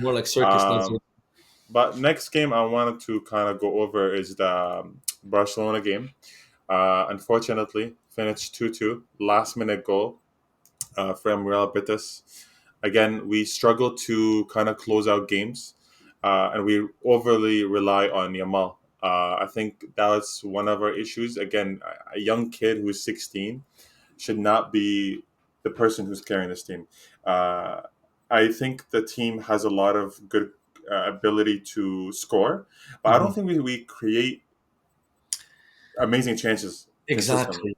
More like circus, not Um, circus. but next game I wanted to kind of go over is the Barcelona game. Unfortunately, finished 2-2, last minute goal from Real Betis. Again, we struggle to kind of close out games, and we overly rely on Yamal. I think that's one of our issues. Again, a young kid who's 16 should not be the person who's carrying this team. Uh, I think the team has a lot of good ability to score, but I don't Mhm. think we create amazing chances consistently.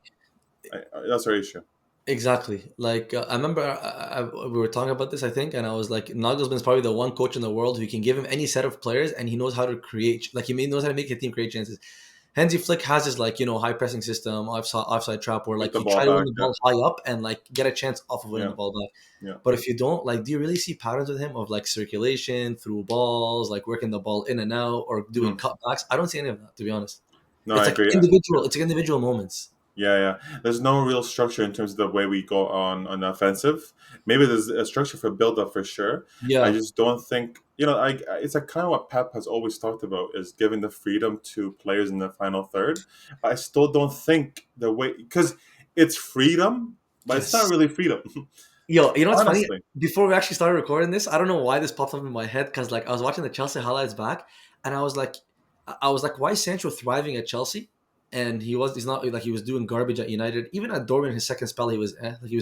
Exactly. That's our issue. Exactly. Like I remember we were talking about this, I think, and I was like, Nagelsmann's probably the one coach in the world who can give him any set of players, and he knows how to create, like knows how to make a team create chances. Hansi Flick has his like high pressing system, offside trap, where Get like the you ball try to win back. the Yeah, ball high up and like get a chance off of winning yeah, the ball back. yeah. But if you don't, like, do you really see patterns with him of like circulation through balls, like working the ball in and out, or doing Mhm. cutbacks? I don't see any of that, to be honest. No, It's I like agree. individual. Yeah. It's like individual moments. Yeah, yeah. There's no real structure in terms of the way we go on the offensive. Maybe there's a structure for build up for sure. I Yeah. just don't think it's like kind of what Pep has always talked about is giving the freedom to players in the final third. But I still don't think the way because it's freedom, but it's not Yes. really freedom. Yo, you know what's funny? Honestly. Before we actually started recording this, I don't know why this popped up in my head because like I was watching the Chelsea highlights back, and I was like, why is Sancho thriving at Chelsea? And he's not like he was doing garbage at United. Even at Dortmund, his second spell, he was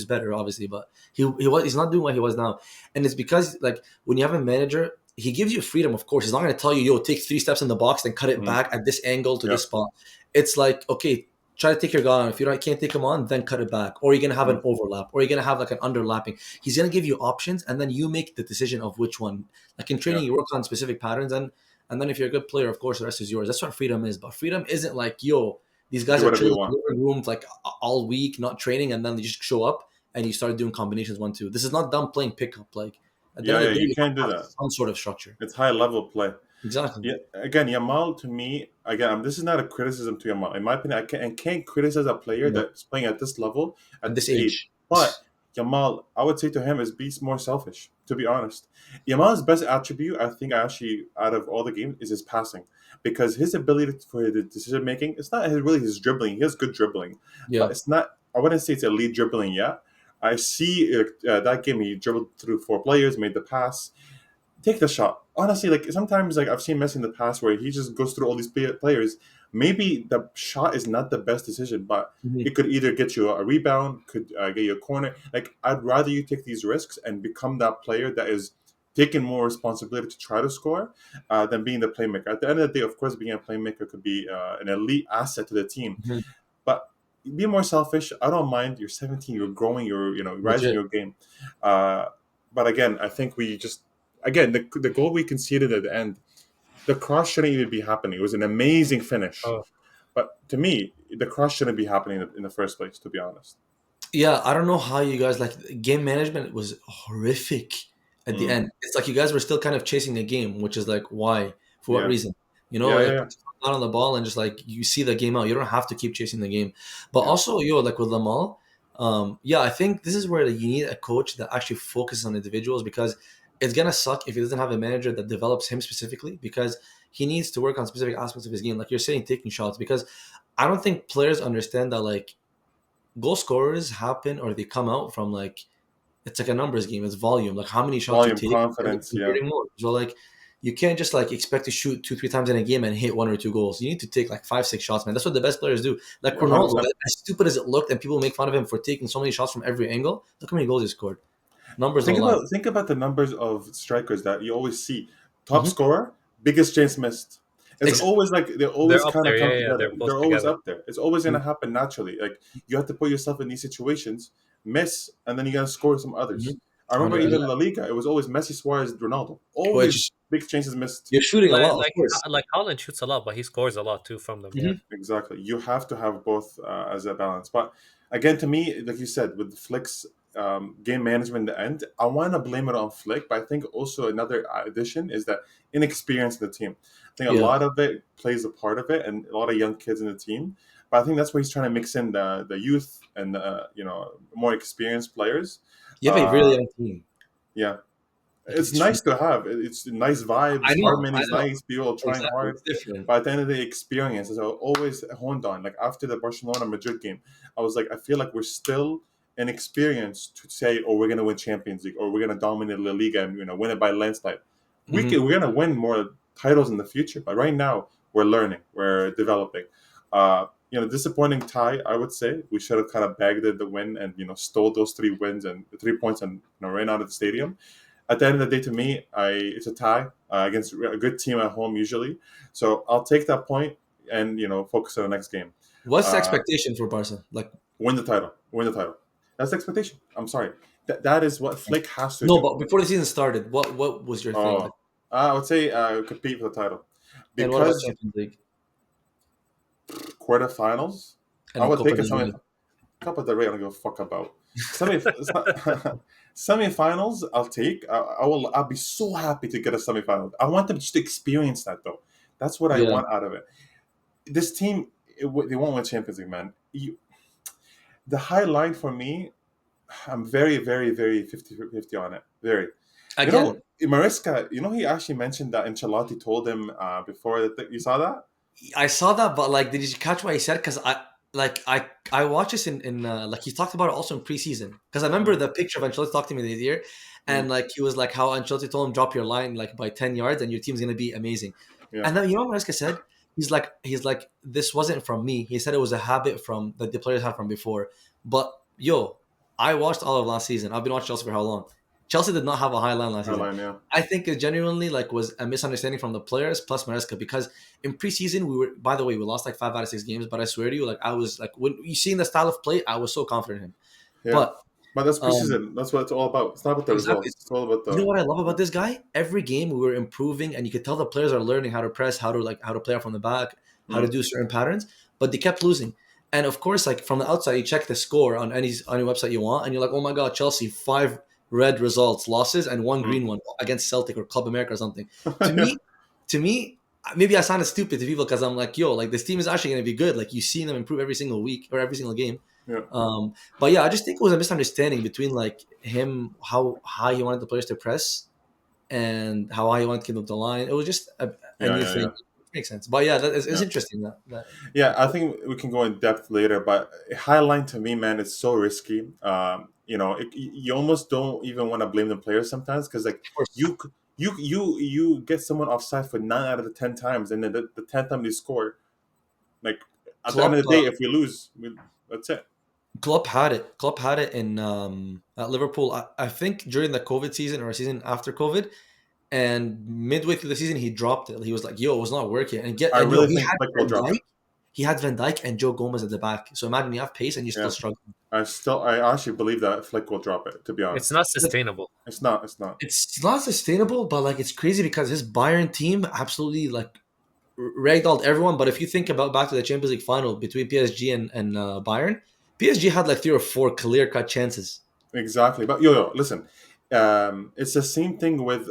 better, obviously, but he's not doing what he was now. And it's because like when you have a manager, he gives you freedom. Of course, he's not going to tell you, yo, take 3 steps in the box, then cut it Mhm. back at this angle to Yeah. this spot. It's like, okay, try to take your guy on. If you can't take him on, then cut it back. Or you're gonna have Mhm. an overlap, or you're gonna have like an underlapping. He's gonna give you options, and then you make the decision of which one. Like in Yeah. training, you work on specific patterns, and then if you're a good player, of course, the rest is yours. That's what freedom is. But freedom isn't like, yo, these Do guys are whatever you chilling in want. the living room like all week, not training, and then they just show up and you start doing combinations 1-2. This is not them playing pickup. Like at the Yeah, end yeah. of the day, You you have can't do to have that. some sort of structure. It's high level play. Exactly. Yeah, again, Yamal to me, again, this is not a criticism to Yamal. In my opinion, I can't criticize a player No, that's playing at this level, at at this this age. age. But Yamal, I would say to him, is be more selfish, to be honest. Yamal's best attribute, I think, actually, out of all the games, is his passing. Because his ability for the decision making, it's not really his dribbling. He has good dribbling. But Yeah. it's not, I wouldn't say it's elite dribbling yet. I see that game, he dribbled through 4 players, made the pass, take the shot. Honestly, like sometimes, like I've seen Messi in the past where he just goes through all these players. Maybe the shot is not the best decision, but Mhm. it could either get you a rebound, could get you a corner. Like I'd rather you take these risks and become that player that is taking more responsibility to try to score than being the playmaker. At the end of the day, of course, being a playmaker could be an elite asset to the team, Mhm. but be more selfish. I don't mind. You're 17. You're growing. You're rising Legit. your game. Uh, but again, I think we just again the goal we conceded at the end. The cross shouldn't even be happening. It was an amazing finish, Oh, but to me, the cross shouldn't be happening in the first place. To be honest. Yeah, I don't know how you guys like game management was horrific at the Mm, end. It's like you guys were still kind of chasing the game, which is like why? For what yeah. reason? Yeah. Yeah. Like Yeah. put your foot on the ball and just like you see the game out. You don't have to keep chasing the game. But Yeah. also, like with Lamal, yeah, I think this is where you need a coach that actually focuses on individuals because it's gonna suck if he doesn't have a manager that develops him specifically because he needs to work on specific aspects of his game. Like you're saying, taking shots because I don't think players understand that like goal scorers happen or they come out from like it's like a numbers game. It's volume, like how many shots you Volume, take and confidence. Yeah. converting more. So like you can't just like expect to shoot 2-3 times in a game and hit 1 or 2 goals. You need to take like 5-6 shots, man. That's what the best players do. Like Yeah. 100. Ronaldo, percent as stupid as it looked, and people make fun of him for taking so many shots from every angle. Look how many goals he scored. Numbers Think don't lie. about think about the numbers of strikers that you always see. Top Mm-hmm. scorer, biggest chance missed. It's always like they always they're up kind of there. come Yeah, yeah, together. they're close They're always together. up there. It's always gonna happen naturally. Like you have to put yourself in these situations, miss, and then you're gonna score some Mm-hmm. others. I remember even La Yeah. Liga, it was always Messi, Suarez, Ronaldo. Always Which big chances missed. you're shooting a Like lot, of like course. like Holland shoots a lot, but he scores a lot too from them. Yeah. Mm-hmm. Exactly. You have to have both as a balance. But again, to me, like you said, with Flick's game management in the end, I want to blame it on Flick. But I think also another addition is that inexperience in the team. I think a Yeah, lot of it plays a part of it, and a lot of young kids in the team. But I think that's why he's trying to mix in the youth and more experienced players. you have a Uh, really young team. yeah, Like it's it's nice to have. It's nice vibes, I harmony's know nice, people trying exactly. hard. It's different. But at the end of the experience, as I always honed on, like after the Barcelona Madrid game, I was like, I feel like we're still an experience to say, oh, we're gonna win Champions League, or we're gonna dominate La Liga and win it by landslide. Hmm. We're gonna win more titles in the future, but right now we're learning, we're developing. Disappointing tie. I would say we should have kind of bagged it the win and stole those 3 wins and 3 points and ran out of the stadium. At the end of the day, to me, it's a tie against a good team at home usually. So I'll take that point and focus on the next game. What's the Uh, expectation for Barca? Like, Win the title. Win the title. That's the expectation. I'm sorry. That is what Flick has to no, do. but before the season started, what was your thing like? Oh, I would say compete for the title And what about because Champions League quarterfinals. and I then would Copa take a del Rey? Copa del Rey. I don't give a fuck about semifinals. I'll take. I will. I'll be so happy to get a semifinal. I want them just to experience that though. That's what I Yeah, want out of it. This team, they won't win Champions League, man. The high line for me, I'm very, very, very 50-50 on it. Very. again, Mariska, he actually mentioned that Ancelotti told him before that. You saw that? I saw that, but like, did you catch what he said? Because I watched this in like he talked about it also in preseason. Because I remember Mm, the picture of Ancelotti talking to me in the ear, mm, and like he was like how Ancelotti told him drop your line like by 10 yards and your team's gonna be amazing. yeah. And then you know what Mariska said? He's like this wasn't from me. He said it was a habit from that the players had from before. But yo, I watched all of last season. I've been watching Chelsea for how long? Chelsea did not have a high line last High season. line, yeah. I think it genuinely like was a misunderstanding from the players plus Maresca because in preseason we were by the way we lost like 5 out of 6 games, but I swear to you, like I was like when you seen the style of play, I was so confident in him. Yeah. But But that's um preseason. That's what it's all about. It's not about the exactly, results. It's all about you know the. what I love about this guy? Every game we were improving, and you could tell the players are learning how to press, how to play out from the back, how to Mm, do certain patterns. But they kept losing, and of course, like from the outside, you check the score on any website you want, and you're like, oh my god, Chelsea 5 red results, losses, and one mm. green one against Celtic or Club America or something. To me, to me, maybe I sounded stupid to people because I'm like, yo, like this team is actually going to be good. Like you see them improve every single week or every single game. Yeah. But yeah, I just think it was a misunderstanding between like him, how high he wanted the players to press, and how high he wanted to keep up the line. It was just a Yeah. new Yeah. thing. Yeah. It makes sense. But yeah, it's Yeah. interesting that Yeah, I think we can go in depth later, but highline to me, man, is so risky. You almost don't even want to blame the players sometimes because like of course you get someone offside for 9 out of the 10 times, and then the 10th time they score, like at the end Klopp of the day, if we lose, that's it. Klopp had it. Klopp had it in at Liverpool. I think during the COVID season or a season after COVID, and midway through the season he dropped it. He was like, "Yo, it was not working." I And yo, really think Flick will drop it. He had Van Dijk and Joe Gomez at the back. So imagine you have pace and you're still Yeah, struggling. I actually believe that Flick will drop it. To be It's honest, not sustainable. it's not. It's not. It's not sustainable, but like it's crazy because his Bayern team absolutely like ragdolled everyone. But if you think about back to the Champions League final between PSG and Bayern, PSG had like 3 or 4 clear cut chances. Exactly. But yo, listen. It's the same thing with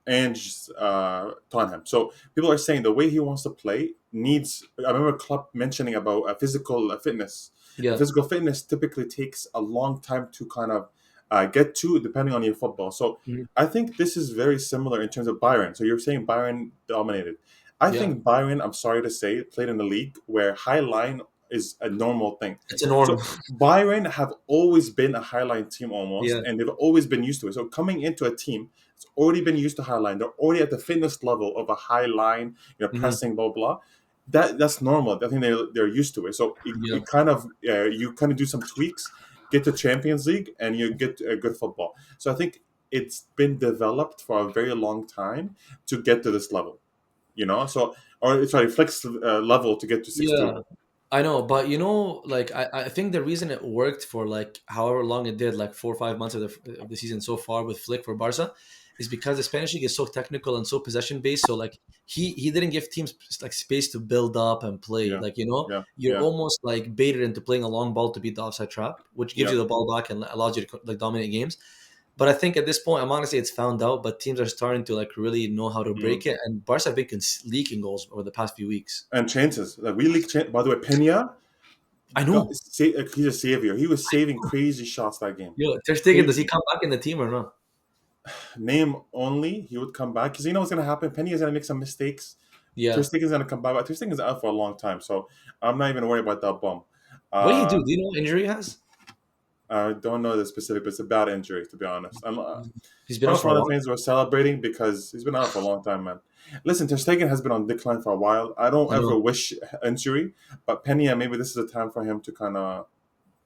Ange's Tottenham. So people are saying the way he wants to play needs. I remember Klopp mentioning about physical fitness. And Yeah. physical fitness typically takes a long time to kind of get to, depending on your football. So Mhm. I think this is very similar in terms of Byron. So you're saying Byron dominated. I Yeah. think Byron, I'm sorry to say, played in a league where high line is a normal thing. It's a norm. So Byron have always been a highline team almost, Yeah. and they've always been used to it. So coming into a team that's already been used to highline, they're already at the fitness level of a high line, Hmm. pressing, blah blah. That's normal. I think they're used to it. So Yeah. you kind of do some tweaks, get to Champions League, and you get a good football. So I think it's been developed for a very long time to get to this level. So or sorry, flex level to get to 6-2. Yeah. I know, but like I think the reason it worked for like however long it did, like 4 or 5 months of the season so far with Flick for Barca, is because the Spanish league is so technical and so possession based. So like he didn't give teams like space to build up and play. Yeah, Like yeah, you're yeah, almost like baited into playing a long ball to beat the offside trap, which gives yeah. you the ball back and allows you to like dominate games. But I think at this point, I'm honestly it's found out, but teams are starting to like really know how to Mm. break it. And Barca have been leaking goals over the past few weeks. And chances like we leaked. By the way, Pena I got know. he's a savior. He was saving crazy shots that game. Yo, Ter Stegen, does he Crazy. come back in the team or not? name only, he would come back because you know what's gonna happen. Penny is gonna make some mistakes. Ter Yeah. Stegen's gonna come back, but Ter Stegen's out for a long time, so I'm not even worried about that bum. What do you do? Uh, Do you know what injury he has? I don't know the specific, but it's a bad injury to be honest. He's been out for a Barcelona while. fans were celebrating because he's been out for a long time, man. Listen, Ter Stegen has been on decline for a while. I don't I ever know. wish injury, but Pena, maybe this is a time for him to kind of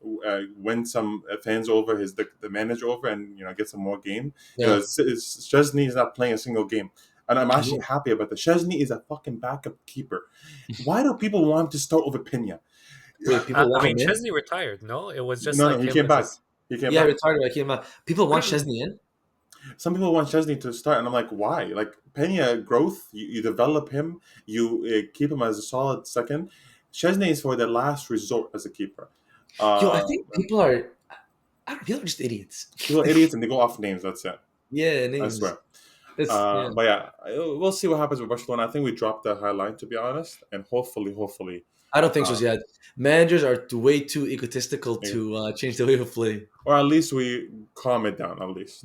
win some fans over, the manager over, and get some more game. Yeah, Szczesny is not playing a single game, and I'm I actually know. happy about that. Szczesny is a fucking backup keeper. Why do people want him to start over Pena? Wait, people I want mean, him in? Chesney retired. No, it was just No, no, like he him came with back. his. He came Yeah, back. retired. I came out. People want Chesney in. Some people want Chesney to start, and I'm like, why? Like Pena growth, you develop him, you keep him as a solid second. Chesney is for the last resort as a keeper. Yo, I Uh, think people are. I don't. People are just idiots. People are idiots and they go off names. That's it. Yeah, I names. swear. It's yeah. But yeah, we'll see what happens with Barcelona. I think we dropped the high line to be honest, and hopefully, I don't think so. uh, Yet managers are way too egotistical yeah, to change the way of play. or at least we calm it down. At least.